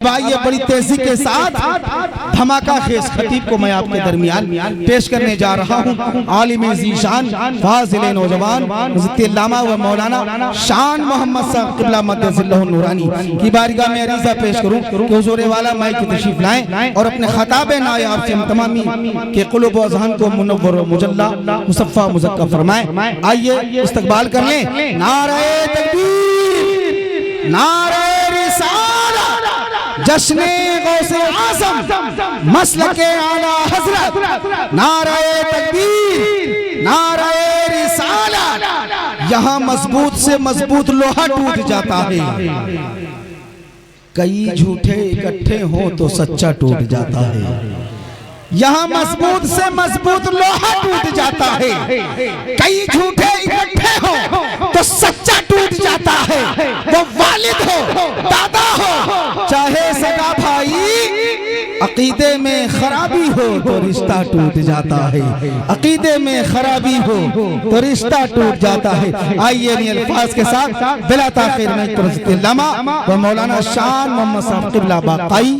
آئیے بڑی تیزی کے ساتھ دھماکہ خیز خطیب کو میں آپ کے درمیان پیش کرنے جا رہا ہوں۔ عالم ذیشان فاضل نوجوان حضرت علامہ و مولانا شان محمد صاحب قبلہ مدد اللہ نورانی کی بارگاہ میں عریضہ پیش کروں کہ حضور والا مائی کی تشریف لائیں اور اپنے خطاب نائب سے تمامی کے قلوب و اذہان کو منور و مجلہ مصفہ مزکہ فرمائیں۔ آئیے استقبال کر لیں۔ نعرہ تکبیر، نعرہ رسالہ، جشن غوث اعظم، مسلک اعلیٰ حضرت، نعرہ تکبیر، نعرہ رسالہ۔ یہاں مضبوط سے مضبوط لوہا ٹوٹ جاتا ہے، کئی جھوٹے اکٹھے ہوں تو سچا ٹوٹ جاتا ہے۔ یہاں مضبوط سے مضبوط لوہا ٹوٹ جاتا ہے، کئی جھوٹے اکٹھے ہوں تو سچا ٹوٹ جاتا ہے۔ وہ والد ہو، دادا ہو، چاہے سگا بھائی، عقیدے میں خرابی ہو تو رشتہ ٹوٹ جاتا ہے، عقیدے میں خرابی ہو تو رشتہ ٹوٹ جاتا ہے۔ آئیے انہی الفاظ کے ساتھ بلا تاخیر میں حضرت علامہ و مولانا شان محمد صاحب قبلہ باقائی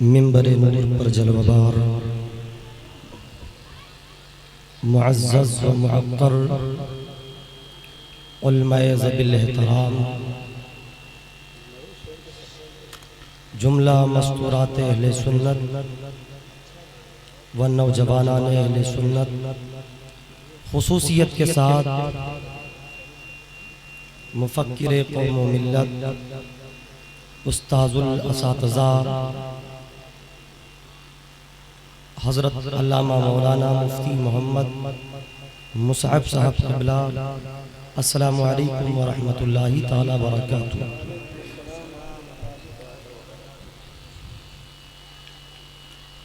منبر نور پر جلوہ بار، معزز و معقر علماء ذوی احترام، جملہ مستورات اہل سنت و نوجوانان اہل سنت، خصوصیت کے ساتھ مفکر قوم و ملت، استاذ الاساتذہ حضرت علامہ مولانا مفتی محمد مصعب صاحب قبلہ، السلام علیکم ورحمۃ اللہ تعالی وبرکاتہ۔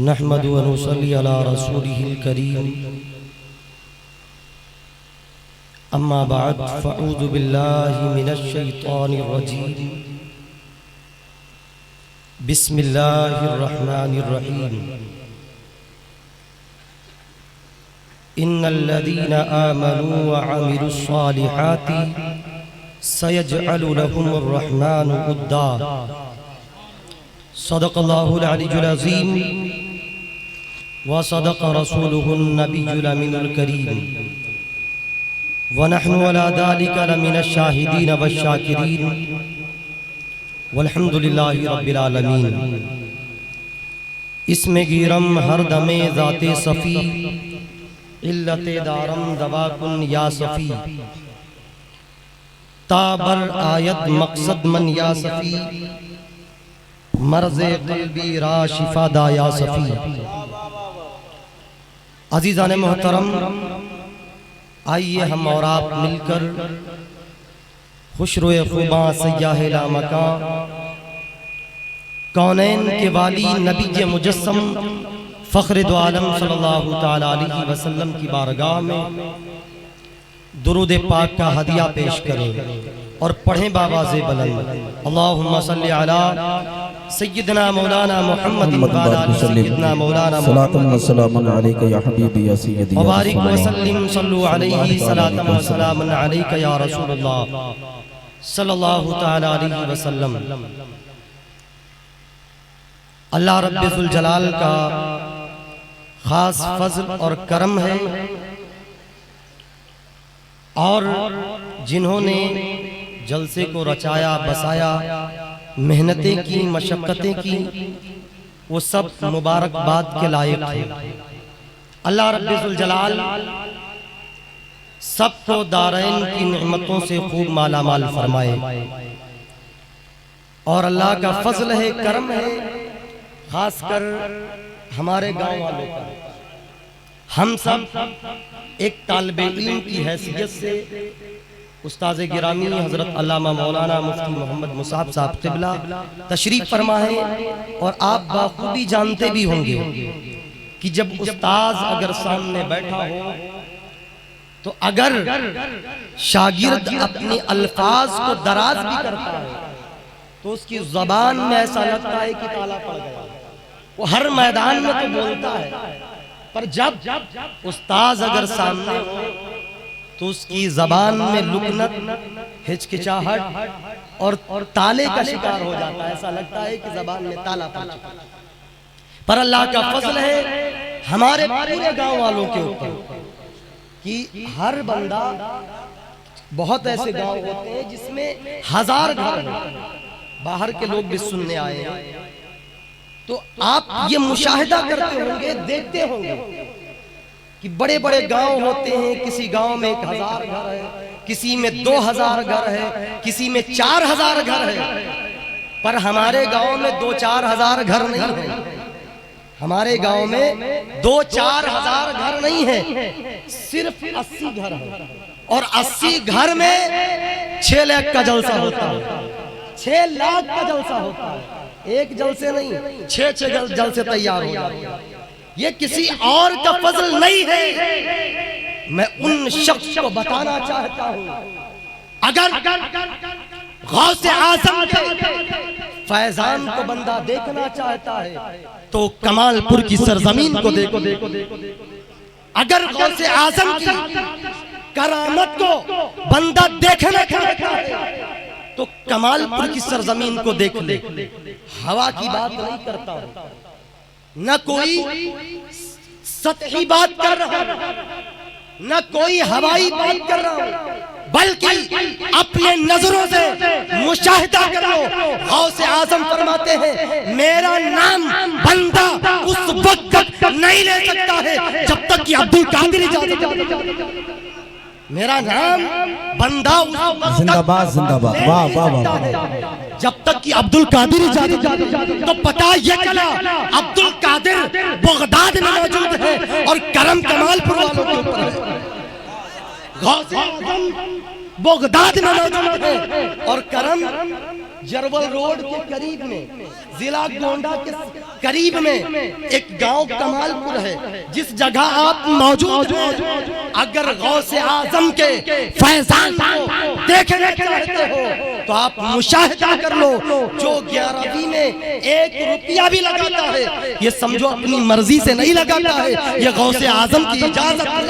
نحمد و نصلی علی رسولہ الکریم، اما بعد فاعوذ باللہ من الشیطان الرجیم، بسم اللہ الرحمن الرحیم۔ ان الذين آمنوا وعملوا الصالحات سيجعل لهم الرحمن ودا، صدق الله العلي العظيم وصدق رسوله النبي الأمين الكريم، ونحن على ذلك لمن الشاهدين والشاكرين، والحمد لله رب العالمين۔ اسم گیرم ہر دم ذات صفی، علت دارم دوا کن یا صفی، تابر آیت مقصد من یا صفی، مرض قلبی را شفا دا یا صفی۔ عزیزان محترم، آئیے ہم اور آپ مل کر خوش روئے خوباں سیاہ لامکاں، کونین کے والی نبی مجسم فخر دو عالم صلی اللہ تعالیٰ علیہ وسلم کی بارگاہ میں درود پاک کا ہدیہ پیش کریں اور پڑھیں بآواز بلند، اللہم صلی علی سیدنا مولانا محمد وعلی سیدنا مولانا محمد صلاة و علیکہ یا حبیبی یا سیدی مبارک وسلم، صلو علیہ صلاة و سلام علیکہ یا رسول اللہ صلی اللہ تعالیٰ علیہ وسلم۔ اللہ رب ذوالجلال کا خاص فضل اور کرم ہے، اور جنہوں نے جلسے کو رچایا بسایا، محنتیں کی، مشقتیں کی، وہ سب مبارکباد کے لائق ہیں۔ اللہ رب ذوالجلال سب کو دارین کی نعمتوں سے خوب مالا مال فرمائے، اور اللہ کا فضل ہے، کرم ہے، خاص کر ہمارے گاؤں والوں کا۔ ہم سب ایک طالب علم کی حیثیت سے استاذ گرامی حضرت علامہ مولانا مفتی محمد مصعب صاحب قبلہ تشریف فرما ہے، اور آپ بخوبی جانتے بھی ہوں گے کہ جب استاذ اگر سامنے بیٹھا ہو تو اگر شاگرد اپنے الفاظ کو دراز بھی کرتا ہے تو اس کی زبان میں ایسا لگتا ہے کہ تالا پڑ گیا. وہ ہر میدان میں تو بولتا ہے، پر جب استاذ اگر سامنے ہو تو اس کی زبان میں لکنت، ہچکچاہٹ اور تالے کا شکار ہو جاتا ہے. ایسا لگتا ہے کہ زبان میں تالا پڑ چکا. پر اللہ کا فضل ہے ہمارے پورے گاؤں والوں کے اوپر کہ ہر بندہ، بہت ایسے گاؤں ہوتے ہیں جس میں 1000 گھر ہیں، باہر کے لوگ بھی سننے آئے ہیں. تو آپ یہ مشاہدہ کرتے ہوں گے، دیکھتے ہوں گے کہ بڑے بڑے گاؤں ہوتے ہیں، کسی گاؤں میں 1000 گھر ہے، کسی میں 2000 گھر ہے، کسی میں 4000 گھر ہے. پر ہمارے گاؤں میں 2-4 ہزار گھر نہیں ہیں. ہمارے گاؤں میں 2-4 ہزار گھر نہیں ہیں، صرف 80 گھر ہیں. اور 80 گھر میں 6 لاکھ کا جلسہ ہوتا ہے. 6 لاکھ کا جلسہ ہوتا ہے. ایک جلسے نہیں، 6 جلسے تیار ہو جاتے ہیں. یہ کسی اور کا فضل نہیں ہے. میں ان شخص کو بتانا چاہتا ہوں، اگر غوث اعظم کے فیضان کو بندہ دیکھنا چاہتا ہے تو کمال پور کی سرزمین کو دیکھو. اگر غوث اعظم کی کرامت کو بندہ دیکھنا چاہتا ہے تو کمال پور کی سرزمین کو دیکھ لے. ہوا کی بات نہیں کرتا ہوں، نہ کوئی سطحی بات کر رہا ہوں، نہ کوئی ہوائی بات کر رہا ہوں، بلکہ اپنے نظروں سے مشاہدہ کر لو. غوث اعظم فرماتے ہیں میرا نام بندہ اس وقت تک نہیں لے سکتا ہے جب تک کہ عبد القادر اجازت. میرا نام بندہ زندہ باد زندہ باد، واہ واہ واہ، جب تک کہ عبد القادر اجازت. تو پتہ یہ چلا عبد القادر بغداد میں موجود ہے اور کرم کمال پور والوں کے اوپر ہے. غوث اعظم بغداد میں موجود ہے اور کرم جرول روڈ کے قریب میں، ضلع گونڈا کے قریب میں ایک گاؤں کمال پور ہے جس جگہ آپ موجود ہیں. اگر غوث اعظم کے فیضان کو دیکھنا چاہتے ہو تو آپ مشاہدہ کر لو. جو 11ویں میں 1 روپیہ بھی لگاتا ہے یہ سمجھو اپنی مرضی سے نہیں لگاتا ہے، یہ غوث اعظم کی اجازت ہے.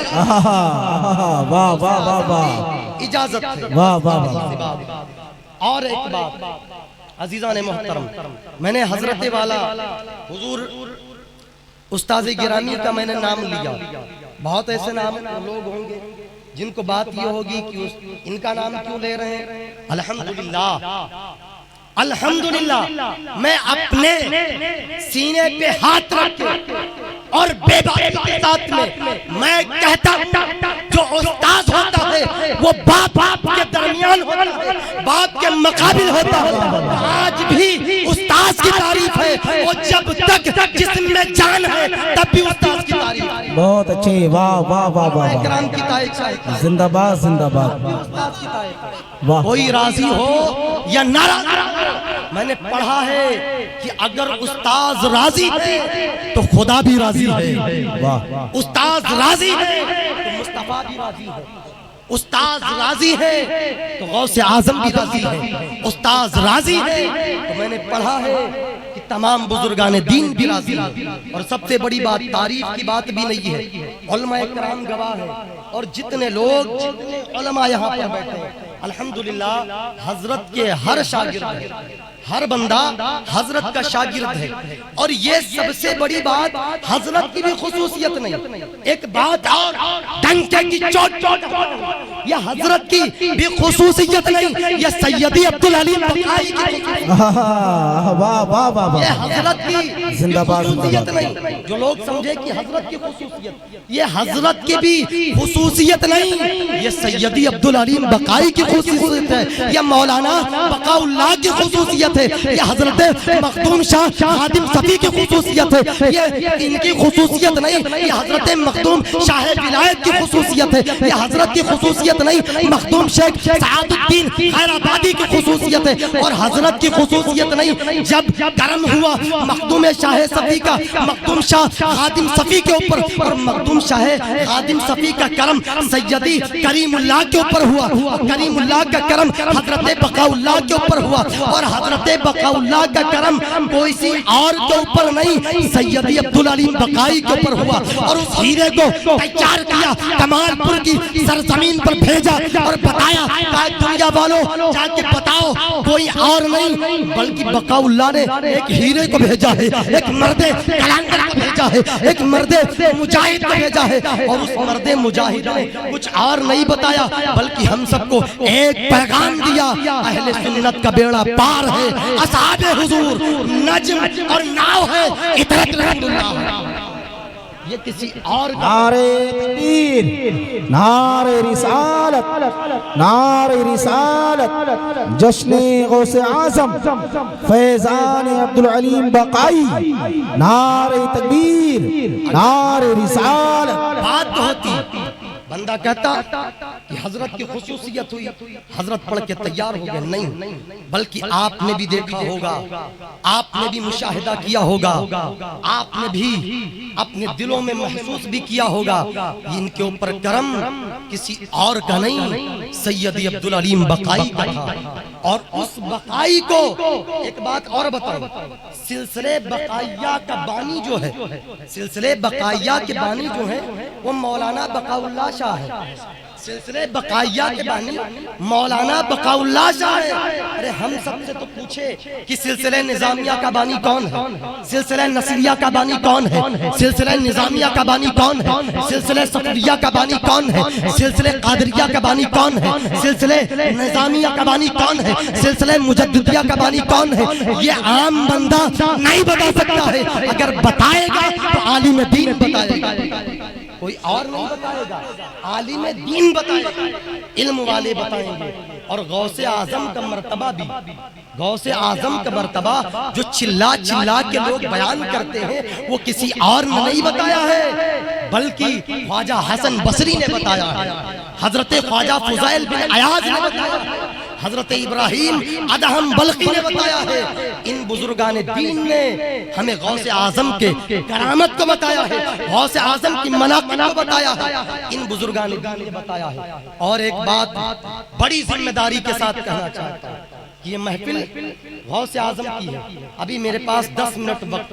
واہ واہ واہ واہ، اجازت ہے. واہ واہ واہ. اور ایک بات عزیزان محترم، میں نے حضرت والا حضور استاذ گرامی کا میں نے نام لیا. بہت ایسے نام لوگ ہوں گے جن کو بات یہ ہوگی کہ ان کا نام کیوں لے رہے ہیں. الحمدللہ الحمدللہ میں اپنے سینے پہ ہاتھ رکھ کے اور بے باکی کے ساتھ میں کہتا ہوں جو استاد ہوتا ہے وہ باپ کے درمیان ہوتا ہے، باپ کے مقابل ہوتا ہے. آج بھی استاد کی تعریف ہے، وہ جب تک جسم میں جان ہے تب بھی استاد کی تعریف ہے. بہت اچھے، واہ واہ واہ واہ، اکرام کی تعریف ہے. زندہ باد زندہ باد، استاد کی تعریف ہے. واہ. کوئی راضی ہو یا ناراض ہو، میں نے پڑھا ہے کہ اگر استاذ راضی ہے تو خدا بھی راضی ہے. واہ. استاذ راضی ہے تو مصطفیٰ بھی راضی ہے. استاذ راضی ہے تو غوث اعظم بھی راضی ہے. استاذ راضی ہے تو میں نے پڑھا ہے کہ تمام بزرگان دین بھی راضی ہیں. اور سب سے بڑی بات تعریف کی بات بھی نہیں ہے، علماء کرام گواہ ہیں. اور جتنے لوگ جتنے علماء یہاں پر بیٹھے ہیں الحمدللہ حضرت کے ہر شاگرد ہے، ہر بندہ حضرت کا شاگرد ہے. اور یہ سب سے بڑی بات حضرت کی بھی خصوصیت نہیں. ایک بات اور ڈنکے کی چوٹ یہ حضرت کی بھی خصوصیت نہیں، یہ سیدی عبدالعلی بقائی کی خصوصیت. واہ واہ واہ، یہ حضرت کی زندہ باد خصوصیت نہیں. جو لوگ سمجھے کہ حضرت کی خصوصیت، یہ حضرت کی بھی خصوصیت نہیں، یہ سیدی عبدالعلی بقائی کی خصوصیت ہے، یہ مولانا بقاء اللہ کی خصوصیت ہے، یہ حضرت مخدوم شاہ خادم صفی کی خصوصیت ہے. یہ ان کی خصوصیت نہیں، یہ حضرت مخدوم شاہ ولایت کی خصوصیت ہے. یہ حضرت کی خصوصیت خصوصیت نہیں، مخدوم شیخ سعاد الدین خیرآبادی کی خصوصیت ہے اور حضرت کی خصوصیت نہیں۔ جب کرم ہوا مخدوم شاہ صفی کا، مخدوم شاہ خادم صفی کے اوپر، اور مخدوم شاہ خادم صفی کا کرم سیدی کریم اللہ کے اوپر ہوا، اور کریم اللہ کا کرم حضرت بقاء اللہ کے اوپر ہوا، اور حضرت بقاء اللہ کا کرم کوئی سی اور کے اوپر نہیں، سیدی عبدالعلیم بقائی کے اوپر ہوا، اور اس ہیرے کو تیار کیا، کمال پور کی سرزمین پر بھیجا اور بتایا کہ دنیا والوں جا کے بتاؤ کوئی اور نہیں بلکہ بقاء اللہ نے ایک ہیرے کو بھیجا ہے، ایک مرد کلندر کو بھیجا ہے، ایک مرد مجاہد کو بھیجا ہے، اور اس مرد مجاہد نے کچھ اور نہیں بتایا بلکہ ہم سب کو ایک پیغام دیا، اہل سنت کا بیڑا پار ہے، اصحاب حضور نجم اور ناؤ ہے، اطرت رسول اللہ۔ یہ کسی اور نعرہ تکبیر، نعرہ رسالت، نعرہ رسالت، جشن غوث اعظم فیضان عبدالعلیم بقائی، نعرہ تکبیر، نعرہ رسالت۔ بات تو ہوتی بندہ کہتا کہ حضرت کی خصوصیت ہوئی، حضرت پڑھ کے تیار ہو گئے، نہیں بلکہ آپ نے بھی دیکھا ہوگا، آپ نے بھی مشاہدہ کیا ہوگا، آپ نے بھی اپنے دلوں میں محسوس بھی کیا ہوگا، ان کے اوپر کرم کسی اور کا نہیں، سیدی عبدالعلیم بقائی کا تھا۔ اور اس بقائی کو ایک بات اور بتاؤں، سلسلے بقائیہ کا بانی جو ہے، سلسلے بقائیہ کے بانی جو ہے وہ مولانا بقاء اللہ شاہ ہے، سلسلے بقائیہ کے بانی مولانا بقاء اللہ شاہ ہے۔ ارے ہم سب سے تو پوچھے کہ سلسلے نظامیہ کا بانی کون ہے، سلسلے نصریہ کا بانی کون ہے، سلسلے نظامیہ کا بانی کون ہے، سلسلے صفویہ کا بانی کون ہے، سلسلے قادریہ کا بانی کون ہے، سلسلے نظامیہ کا بانی کون ہے، سلسلے مجددیہ کا بانی کون ہے، یہ عام بندہ نہیں بتا سکتا ہے، اگر بتائے گا تو عالم دین بتائے گا، کوئی اور نہیں بتائے گا، عالم دین بتائے گا، علم والے بتائیں گے۔ اور غوث اعظم کا مرتبہ بھی، غوث اعظم کا مرتبہ جو چلا چلا کے لوگ بیان کرتے ہیں وہ کسی اور نے نہیں بتایا ہے بلکہ خواجہ حسن بصری نے بتایا ہے، حضرت خواجہ فضیل بن عیاض نے بتایا ہے، حضرت ابراہیم ادہم بلخی نے بتایا ہے، ان بزرگان دین نے ہمیں غوث اعظم کے کرامت کو بتایا ہے، غوث اعظم کی مناقب کو بتایا ہے، ان بزرگان دین نے بتایا ہے۔ اور ایک بات بڑی ذمہ داری کے ساتھ کہنا چاہتا ہوں کہ یہ محفل غوث اعظم کی ہے، ابھی میرے پاس 10 منٹ وقت